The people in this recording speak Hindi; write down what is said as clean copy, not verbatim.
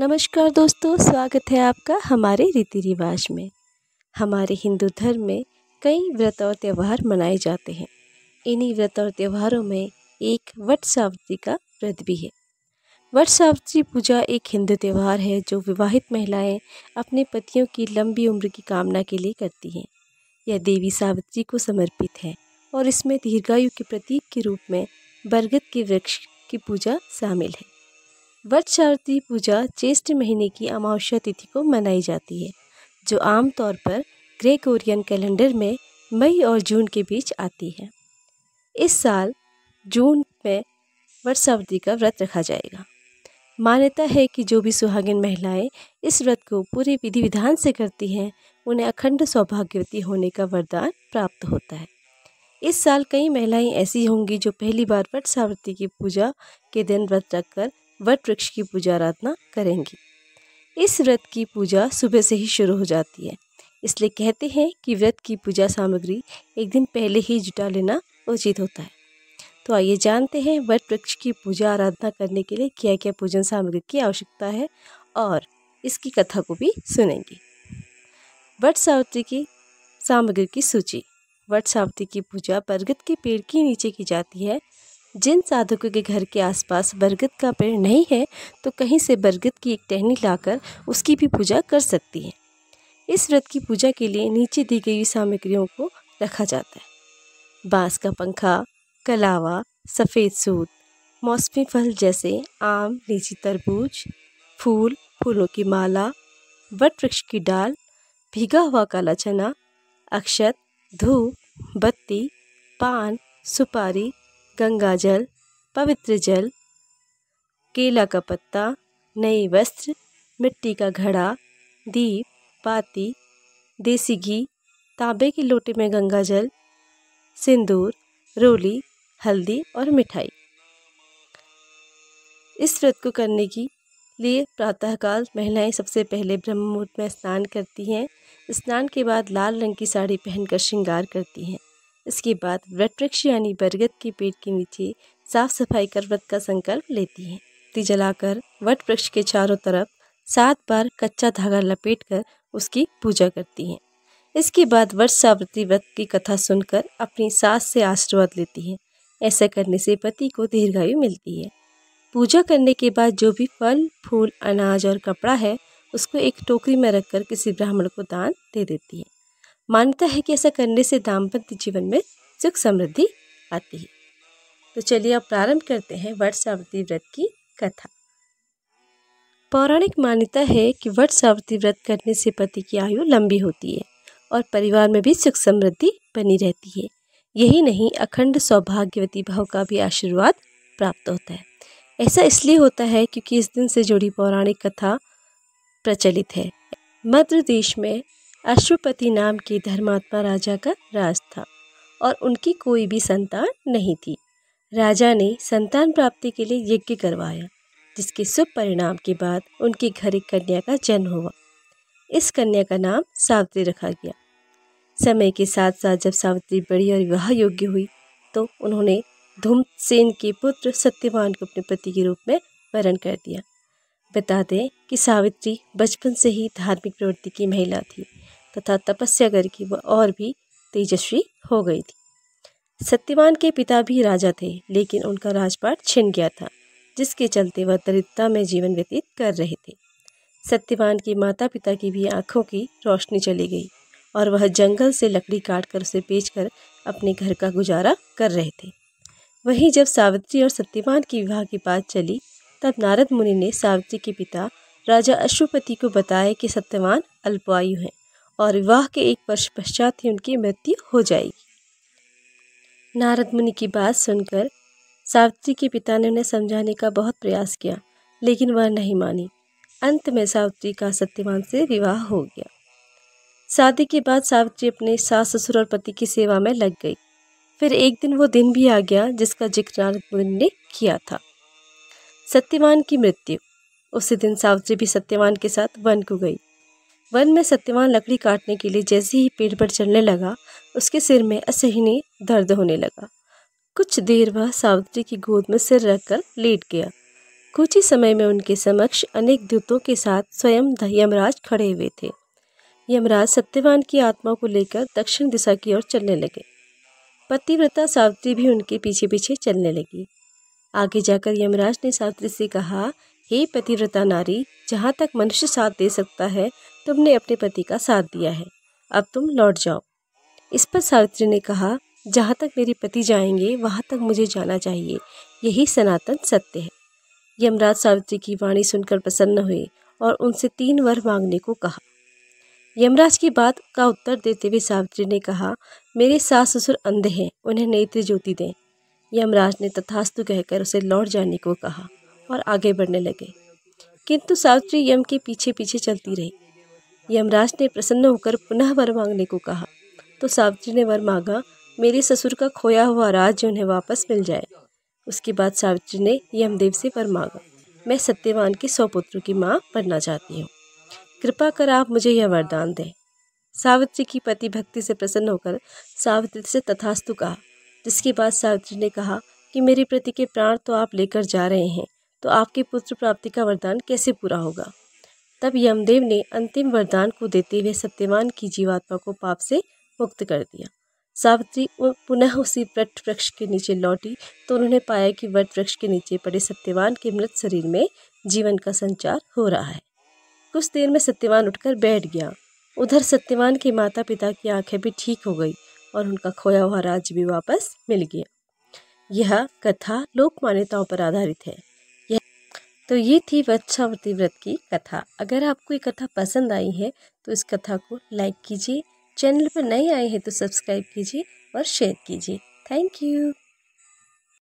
नमस्कार दोस्तों, स्वागत है आपका हमारे रीति रिवाज में। हमारे हिंदू धर्म में कई व्रत और त्यौहार मनाए जाते हैं। इन्हीं व्रत और त्योहारों में एक वट सावित्री का व्रत भी है। वट सावित्री पूजा एक हिंदू त्यौहार है जो विवाहित महिलाएं अपने पतियों की लंबी उम्र की कामना के लिए करती हैं। यह देवी सावित्री को समर्पित है और इसमें दीर्घायु के प्रतीक के रूप में बरगद के वृक्ष की पूजा शामिल है। वट सावित्री पूजा ज्येष्ठ महीने की अमावस्या तिथि को मनाई जाती है, जो आमतौर पर ग्रेगोरियन कैलेंडर में मई और जून के बीच आती है। इस साल जून में वट सावित्री का व्रत रखा जाएगा। मान्यता है कि जो भी सुहागिन महिलाएं इस व्रत को पूरे विधि विधान से करती हैं, उन्हें अखंड सौभाग्यवती होने का वरदान प्राप्त होता है। इस साल कई महिलाएं ऐसी होंगी जो पहली बार वट सावित्री की पूजा के दिन व्रत रखकर वट वृक्ष की पूजा आराधना करेंगी। इस व्रत की पूजा सुबह से ही शुरू हो जाती है, इसलिए कहते हैं कि व्रत की पूजा सामग्री एक दिन पहले ही जुटा लेना उचित होता है। तो आइए जानते हैं वट वृक्ष की पूजा आराधना करने के लिए क्या क्या पूजन सामग्री की आवश्यकता है और इसकी कथा को भी सुनेंगे। वट सावित्री की सामग्री की सूची। वट सावित्री की पूजा बरगद के पेड़ के नीचे की जाती है। जिन साधकों के घर के आसपास बरगद का पेड़ नहीं है, तो कहीं से बरगद की एक टहनी लाकर उसकी भी पूजा कर सकती है। इस व्रत की पूजा के लिए नीचे दी गई सामग्रियों को रखा जाता है। बांस का पंखा, कलावा, सफ़ेद सूत, मौसमी फल जैसे आम, लीची, तरबूज, फूल, फूलों की माला, वट वृक्ष की डाल, भीगा हुआ काला चना, अक्षत, धूप, बत्ती, पान, सुपारी, गंगा जल, पवित्र जल, केला का पत्ता, नए वस्त्र, मिट्टी का घड़ा, दीप, बाती, देसी घी, तांबे के लोटे में गंगा जल, सिंदूर, रोली, हल्दी और मिठाई। इस व्रत को करने के लिए प्रातःकाल महिलाएं सबसे पहले ब्रह्म मुहूर्त में स्नान करती हैं। स्नान के बाद लाल रंग की साड़ी पहनकर श्रृंगार करती हैं। इसके बाद वट वृक्ष यानी बरगद के पेड़ के नीचे साफ सफाई कर व्रत का संकल्प लेती हैं। दिया जलाकर वट वृक्ष के चारों तरफ 7 बार कच्चा धागा लपेटकर उसकी पूजा करती हैं। इसके बाद वट सावित्री व्रत की कथा सुनकर अपनी सास से आशीर्वाद लेती हैं। ऐसा करने से पति को दीर्घायु मिलती है। पूजा करने के बाद जो भी फल, फूल, अनाज और कपड़ा है, उसको एक टोकरी में रखकर किसी ब्राह्मण को दान दे देती है। मान्यता है कि ऐसा करने से दाम्पत्य जीवन में सुख समृद्धि आती है। तो चलिए अब प्रारंभ करते हैं वट सावित्री व्रत की कथा। पौराणिक मान्यता है कि वट सावित्री व्रत करने से पति की आयु लंबी होती है और परिवार में भी सुख समृद्धि बनी रहती है। यही नहीं, अखंड सौभाग्यवती भाव का भी आशीर्वाद प्राप्त होता है। ऐसा इसलिए होता है क्योंकि इस दिन से जुड़ी पौराणिक कथा प्रचलित है। मध्य देश में अश्वपति नाम के धर्मात्मा राजा का राज था और उनकी कोई भी संतान नहीं थी। राजा ने संतान प्राप्ति के लिए यज्ञ करवाया, जिसके शुभ परिणाम के बाद उनके घर एक कन्या का जन्म हुआ। इस कन्या का नाम सावित्री रखा गया। समय के साथ साथ जब सावित्री बड़ी और विवाह योग्य हुई, तो उन्होंने धूम्रसेन के पुत्र सत्यवान को अपने पति के रूप में वरण कर दिया। बता दें कि सावित्री बचपन से ही धार्मिक प्रवृत्ति की महिला थी तथा तपस्या करके वह और भी तेजस्वी हो गई थी। सत्यवान के पिता भी राजा थे, लेकिन उनका राजपाट छिन गया था, जिसके चलते वह दरिद्रता में जीवन व्यतीत कर रहे थे। सत्यवान के माता पिता की भी आंखों की रोशनी चली गई और वह जंगल से लकड़ी काटकर उसे बेचकर अपने घर का गुजारा कर रहे थे। वहीं जब सावित्री और सत्यवान की विवाह की बात चली, तब नारद मुनि ने सावित्री के पिता राजा अश्वपति को बताया कि सत्यवान अल्पायु हैं और विवाह के 1 वर्ष पश्चात ही उनकी मृत्यु हो जाएगी। नारद मुनि की बात सुनकर सावित्री के पिता ने उन्हें समझाने का बहुत प्रयास किया, लेकिन वह नहीं मानी। अंत में सावित्री का सत्यवान से विवाह हो गया। शादी के बाद सावित्री अपने सास ससुर और पति की सेवा में लग गई। फिर एक दिन वो दिन भी आ गया जिसका जिक्र नारद मुनि ने किया था, सत्यवान की मृत्यु। उसी दिन सावित्री भी सत्यवान के साथ वन को गई। वन में सत्यवान लकड़ी काटने के लिए जैसे ही पेड़ पर चलने लगा, उसके सिर में असहनीय दर्द होने लगा। कुछ देर वह सावित्री की गोद में सिर रखकर लेट गया। कुछ ही समय में उनके समक्ष अनेक दूतों के साथ स्वयं यमराज खड़े हुए थे। यमराज सत्यवान की आत्मा को लेकर दक्षिण दिशा की ओर चलने लगे। पतिव्रता सावित्री भी उनके पीछे पीछे चलने लगी। आगे जाकर यमराज ने सावित्री से कहा, हे पतिव्रता नारी, जहाँ तक मनुष्य साथ दे सकता है तुमने अपने पति का साथ दिया है, अब तुम लौट जाओ। इस पर सावित्री ने कहा, जहाँ तक मेरे पति जाएंगे वहाँ तक मुझे जाना चाहिए, यही सनातन सत्य है। यमराज सावित्री की वाणी सुनकर प्रसन्न हुए और उनसे 3 वर मांगने को कहा। यमराज की बात का उत्तर देते हुए सावित्री ने कहा, मेरे सास ससुर अंधे हैं, उन्हें नेत्र ज्योति दें। यमराज ने तथास्तु कहकर उसे लौट जाने को कहा और आगे बढ़ने लगे, किंतु सावित्री यम के पीछे पीछे चलती रही। यमराज ने प्रसन्न होकर पुनः वर मांगने को कहा तो सावित्री ने वर मांगा, मेरे ससुर का खोया हुआ राज्य उन्हें वापस मिल जाए। उसके बाद सावित्री ने यमदेव से वर मांगा, मैं सत्यवान के 100 पुत्रों की माँ बनना चाहती हूँ, कृपा कर आप मुझे यह वरदान दें। सावित्री की पति भक्ति से प्रसन्न होकर सावित्री से तथास्तु कहा, जिसके बाद सावित्री ने कहा कि मेरे पति के प्राण तो आप लेकर जा रहे हैं, तो आपकी पुत्र प्राप्ति का वरदान कैसे पूरा होगा। तब यमदेव ने अंतिम वरदान को देते हुए सत्यवान की जीवात्मा को पाप से मुक्त कर दिया। सावित्री पुनः उसी वट वृक्ष के नीचे लौटी तो उन्होंने पाया कि वट वृक्ष के नीचे पड़े सत्यवान के मृत शरीर में जीवन का संचार हो रहा है। कुछ देर में सत्यवान उठकर बैठ गया। उधर सत्यवान के माता पिता की आंखें भी ठीक हो गई और उनका खोया हुआ राज्य भी वापस मिल गया। यह कथा लोक मान्यताओं पर आधारित है। तो ये थी वटसावित्री व्रत की कथा। अगर आपको ये कथा पसंद आई है तो इस कथा को लाइक कीजिए, चैनल पर नए आए हैं तो सब्सक्राइब कीजिए और शेयर कीजिए। Thank you.